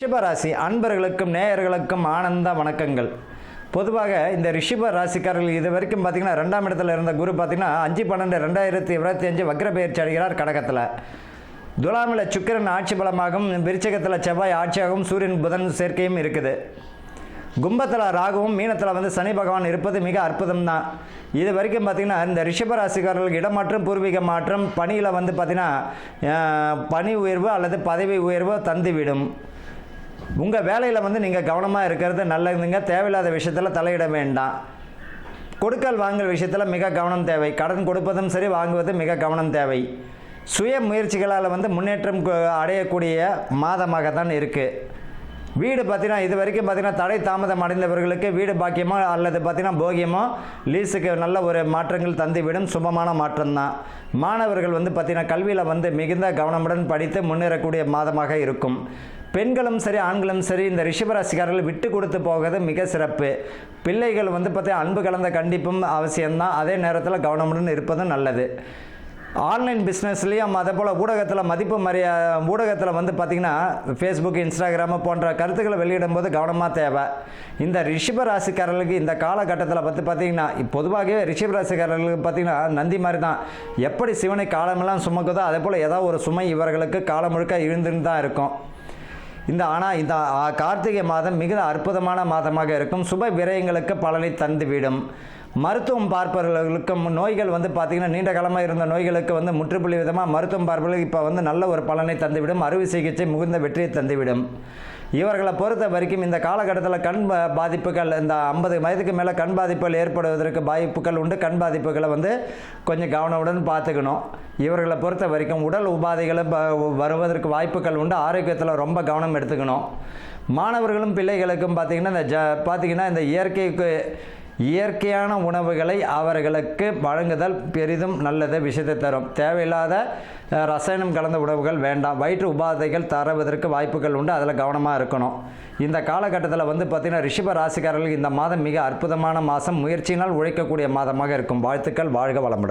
ரிஷபராசி அன்பர்களுக்கும் நேயர்களுக்கும் ஆனந்த வணக்கங்கள். பொதுவாக இந்த ரிஷப ராசிக்காரர்கள் இது வரைக்கும் பார்த்தீங்கன்னா 2ஆம் இடத்துல இருந்த குரு பார்த்தீங்கன்னா 5/12/2025 வக்ர பெயர்ச்சி அடைகிறார் கடகத்தில். துலாமில் சுக்கிரன் ஆட்சி பலமாகவும், விருச்சகத்தில் செவ்வாய் ஆட்சியாகவும், சூரியன் புதன் சேர்க்கையும் இருக்குது. கும்பத்தில் ராகுவும், மீனத்தில் சனி பகவான் இருப்பது மிக அற்புதம் தான். இது வரைக்கும் பார்த்திங்கன்னா இந்த ரிஷபராசிக்காரர்களுக்கு இடமாற்றம், பூர்வீக மாற்றம், பணியில் பார்த்திங்கன்னா பணி உயர்வு அல்லது பதவி உயர்வு தந்துவிடும். உங்கள் வேலையில் நீங்கள் கவனமாக இருக்கிறது நல்லதுங்க. தேவையில்லாத விஷயத்தில் தலையிட வேண்டாம். கொடுக்கல் வாங்கல் விஷயத்தில் மிக கவனம் தேவை. கடன் கொடுப்பதும் சரி, வாங்குவது மிக கவனம் தேவை. சுய முயற்சிகளால் முன்னேற்றம் அடையக்கூடிய மாதமாக தான் இருக்குது. வீடு பார்த்தீங்கன்னா இது வரைக்கும் பார்த்தீங்கன்னா தடை தாமதம் அடைந்தவர்களுக்கு வீடு பாக்கியமோ அல்லது பார்த்தீங்கன்னா போகியமோ லீஸுக்கு நல்ல ஒரு மாற்றங்கள் தந்துவிடும். சுபமான மாற்றம் தான். மாணவர்கள் பார்த்தீங்கன்னா கல்வியில் மிகுந்த கவனமுடன் படித்து முன்னேறக்கூடிய மாதமாக இருக்கும். பெண்களும் சரி, ஆண்களும் சரி, இந்த ரிஷபராசிக்காரர்கள் விட்டு கொடுத்து போகிறது மிக சிறப்பு. பிள்ளைகள் பார்த்தீங்கன்னா அன்பு கலந்த கண்டிப்பும் அவசியம்தான். அதே நேரத்தில் கவனமுடன் இருப்பதும் நல்லது. ஆன்லைன் பிஸ்னஸ்லேயும் அதே போல் ஊடகத்தில் மதிப்பு ஊடகத்தில் பார்த்திங்கன்னா ஃபேஸ்புக், இன்ஸ்டாகிராமு போன்ற கருத்துக்களை வெளியிடும் போது கவனமாக தேவை. இந்த ரிஷபராசிக்காரர்களுக்கு இந்த காலகட்டத்தில் பார்த்திங்கன்னா பொதுவாகவே ரிஷபராசிக்காரர்களுக்கு பார்த்திங்கன்னா நந்தி மாதிரி தான். எப்படி சிவனை காலமெல்லாம் சுமக்குதோ அதே போல் ஏதாவது ஒரு சுமை இவர்களுக்கு காலம் முழுக்க இருந்துன்னு தான் இருக்கும். ஆனால் இந்த கார்த்திகை மாதம் மிக அற்புதமான மாதமாக இருக்கும். சுப விரயங்களுக்கு பலனை தந்துவிடும். மருத்துவம் பார்ப்பவர்களுக்கும் நோய்கள் பார்த்திங்கன்னா நீண்ட காலமாக இருந்த நோய்களுக்கு முற்றுப்புள்ளி விதமாக மருத்துவம் பார்ப்பவர்களுக்கு இப்போ நல்ல ஒரு பலனை தந்துவிடும். அறுவை சிகிச்சை மிகுந்த வெற்றியை தந்துவிடும். இவர்களை பொறுத்த வரைக்கும் இந்த காலகட்டத்தில் கண் பாதிப்புகள், இந்த 50 வயதுக்கு மேலே கண் பாதிப்புகள் ஏற்படுவதற்கு வாய்ப்புகள் உண்டு. கண் பாதிப்புகளை கொஞ்சம் கவனமுடன் பார்த்துக்கணும். இவர்களை பொறுத்த வரைக்கும் உடல் உபாதைகளை வருவதற்கு வாய்ப்புகள் உண்டு. ஆரோக்கியத்தில் ரொம்ப கவனம் எடுத்துக்கணும். மாணவர்களும் பிள்ளைகளுக்கும் பார்த்திங்கன்னா இந்த இயற்கையான உணவுகளை அவர்களுக்கு வழங்குதல் பெரிதும் நல்லது விஷயத்தை தரும். தேவையில்லாத ரசாயனம் கலந்த உணவுகள் வேண்டாம். வயிற்று உபாதைகள் தருவதற்கு வாய்ப்புகள் உண்டு. அதில் கவனமாக இருக்கணும். இந்த காலகட்டத்தில் பார்த்திங்கன்னா ரிஷப ராசிக்காரர்களுக்கு இந்த மாதம் மிக அற்புதமான மாதம். முயற்சியினால் உழைக்கக்கூடிய மாதமாக இருக்கும். வாழ்த்துக்கள். வாழ்க வளமுடன்.